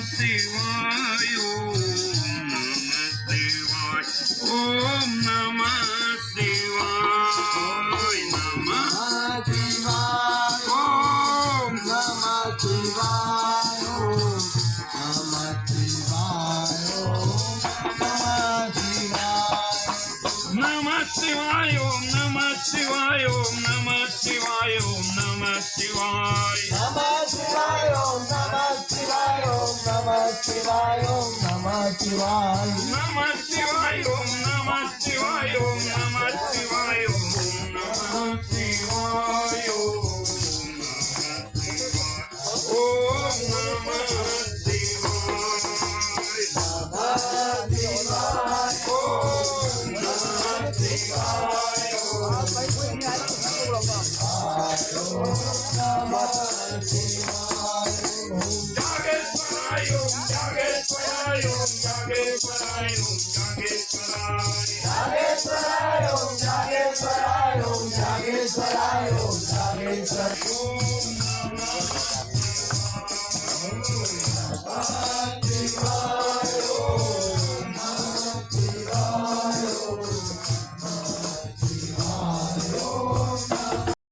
शिवाय ओम नमः शिवाय नमः शिवाय ओम नमः शिवाय नमः शिवाय नमः शिवाय नमः शिवाय ओम नमः शिवाय ओम नमः शिवाय नमः शिवाय नमः शिवाय नमः शिवाय नमः शिवाय नमः शिवाय ओम नमः शिवाय ओम नमः शिवाय ओम नमः शिवाय ओम नमः शिवाय जागे परायो जागे परायो जागे परायो